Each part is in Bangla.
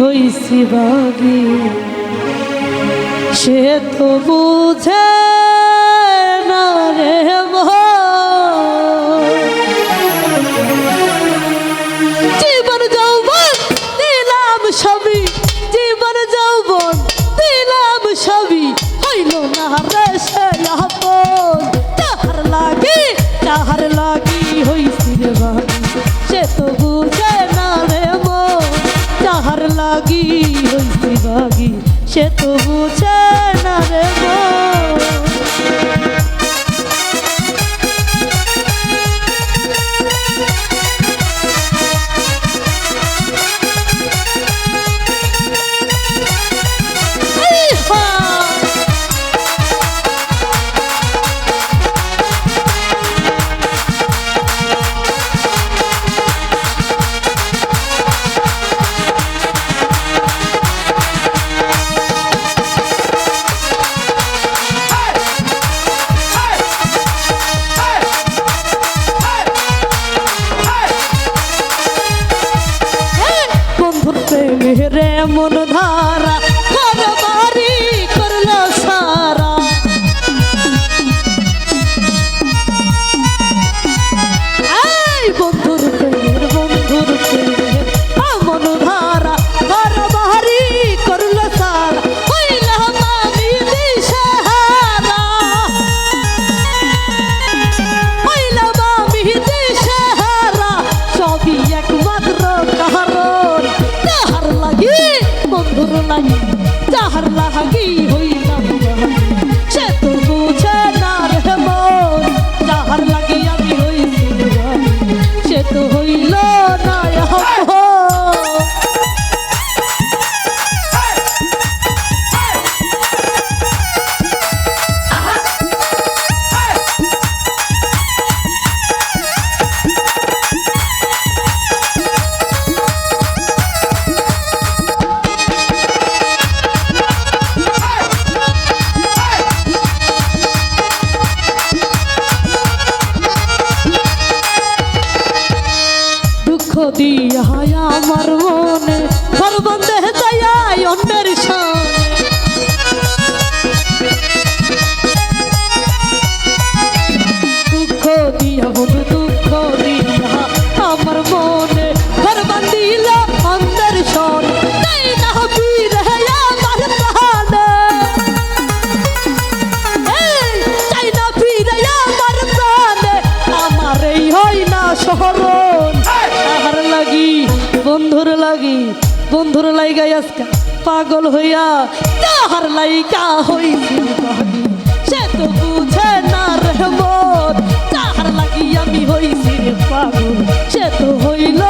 হইছি বাগি সে তো বুঝে না রে জীবন যৌবন দিলাম সবই, জীবন যৌবন দিলাম সবই, হইল না রে সে আপন। তাহার লাগি হইছি রে বাগি সে তো বুঝে না রে মন। তাহার লাগি হইছি বাগি সে তো বুঝে না রে মন। রে মন ধারা ঘর বাড়ি করল সারা, বন্ধুর প্রেমের মন ধারা ঘর বাড়ি করল সারা, হইলাম আমি দিশেহারা, হইলাম আমি দিশেহারা, সবই একমাত্র কারণ তাহার লাগি, বন্ধুর লাগি যাহার লাগি হইলাম সে তো বুঝে না রে মন। যাহার লাগি আমি হইছি সে তো হইল না আপন। দিয়া আমার মনে ঘর বন্ধে যায় অন্যের সনে, দুঃখ দিয়া বন্ধু দুঃখ দিয়া আমার মনে ঘর বান্ধিল অন্যের সনে, তাই না ফিরে আমার প্রাণে, তাই না ফিরে আমার প্রাণে, আমার এই হয় না শহরণ। তাহার লাগি বন্ধুর লাগি, বন্ধুর লাইগা আজকা পাগল হইয়া তাহার লাইগা হইছি বাগি সে তো বুঝে না রে মন। তাহার লাগি আমি হইছি রে পাগল সে তো হইল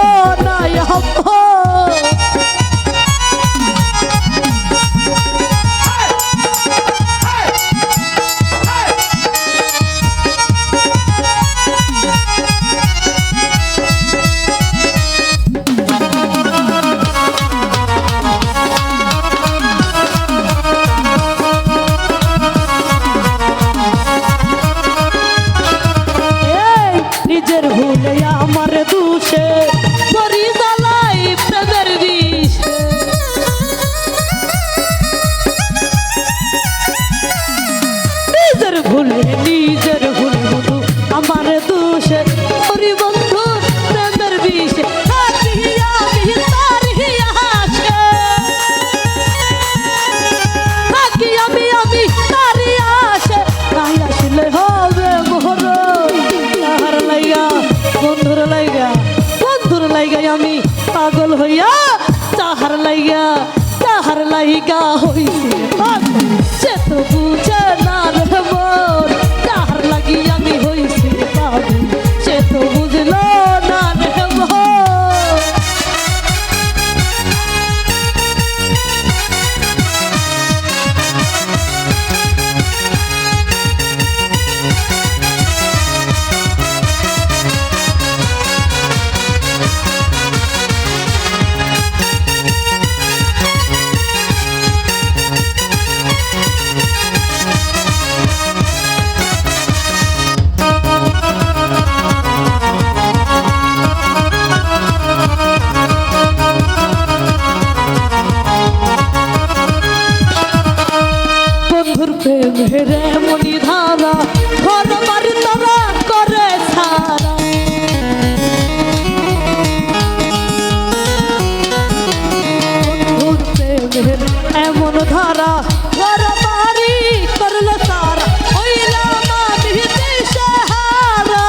না আপন। নিজের ভুলে আমার দুষে মরি জ্বালাই প্রেমের বিষে, নিজের ভুলে বন্ধু আমার দুষে মরি বন্ধু প্রেমের বিষে, আমি তারি আসে নাই আসলে হবে মোহর। বন্ধুর লাইগা আমি পাগল হইয়া তাহার লাইগা হইছি পাগল সে তো বুঝে না রে মন। তাহার লাগি আমি হইছি পাগল সে তো বুঝল না রে মন। প্রেমের এমন ধারা ঘর বাড়ি করল সারা হইলাম আমি দিশেহারা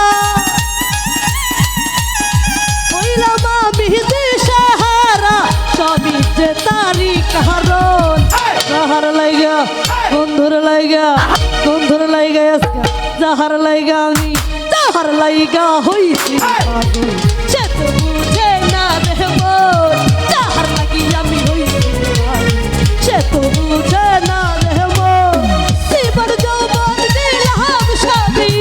হইলাম আমি দিশেহারা সবই যে তারি কারণ যাহার লাইগা বন্ধুর লাইগা আজকে যাহার লাইগা আমি যাহার লাইগা হইছি পাগল সে তো বুঝে না রে মন যাহার লাগি আমি হইছি পাগল সে তো বুঝে না রে মন জীবন যৌবন দিলাম সবই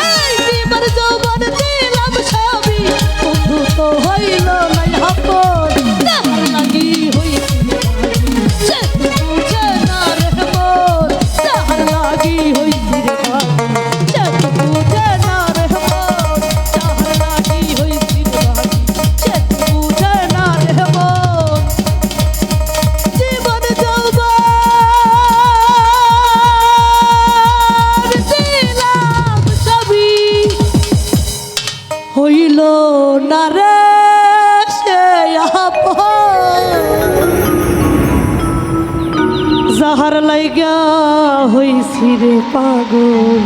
এই জীবন যৌবন দিলাম সবই বন্ধু তো হইল নাই আপন যাহার লাগি হইছি পাগল সে তো বুঝে না রে মন যাহার লাগি হইছি রে পাগল সে তো বুঝে না রে মন যাহার লাগি হইছি রে পাগল সে তো বুঝে না রে মন জীবন যৌবন দিলাম সবই হইল না রে সে আপন যাহার লাইগা হইছি রে পাগল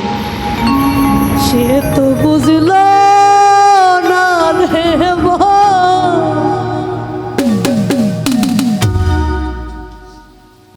সে তো বুঝল